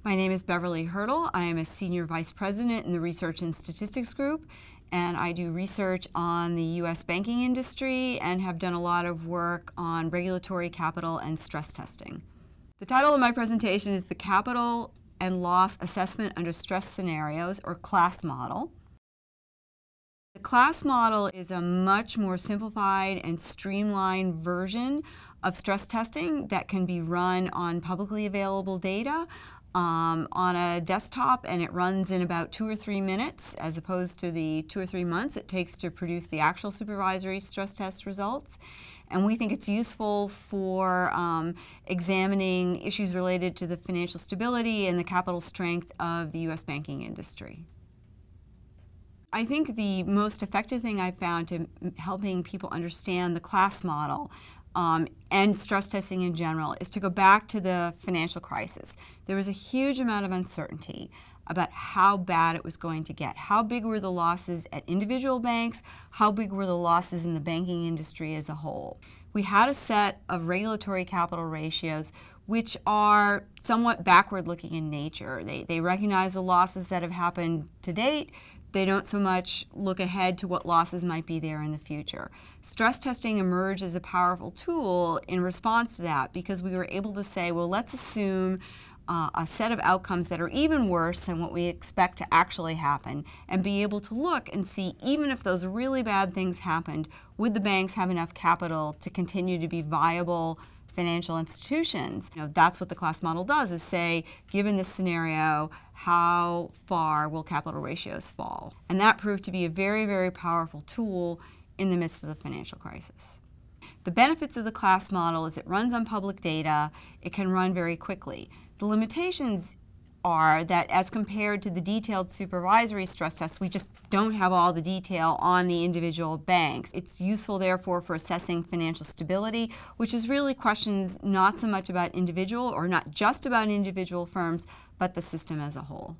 My name is Beverly Hirtle. I am a Senior Vice President in the Research and Statistics Group, and I do research on the U.S. banking industry and have done a lot of work on regulatory capital and stress testing. The title of my presentation is The Capital and Loss Assessment Under Stress Scenarios, or CLASS model. The CLASS model is a much more simplified and streamlined version of stress testing that can be run on publicly available data on a desktop, and it runs in about 2 or 3 minutes as opposed to the 2 or 3 months it takes to produce the actual supervisory stress test results. And we think it's useful for examining issues related to the financial stability and the capital strength of the U.S. banking industry. I think the most effective thing I've found to helping people understand the CLASS model and stress testing in general is to go back to the financial crisis. There was a huge amount of uncertainty about how bad it was going to get. How big were the losses at individual banks? How big were the losses in the banking industry as a whole? We had a set of regulatory capital ratios which are somewhat backward-looking in nature. They recognize the losses that have happened to date. They don't so much look ahead to what losses might be there in the future. Stress testing emerged as a powerful tool in response to that because we were able to say, well, let's assume a set of outcomes that are even worse than what we expect to actually happen, and be able to look and see, even if those really bad things happened, would the banks have enough capital to continue to be viable financial institutions? That's what the CLASS model does, is say, given this scenario, how far will capital ratios fall? And that proved to be a very, very powerful tool in the midst of the financial crisis. The benefits of the CLASS model is it runs on public data, it can run very quickly. The limitations are that as compared to the detailed supervisory stress tests, we just don't have all the detail on the individual banks. It's useful, therefore, for assessing financial stability, which is really questions not so much about individual, or not just about individual firms, but the system as a whole.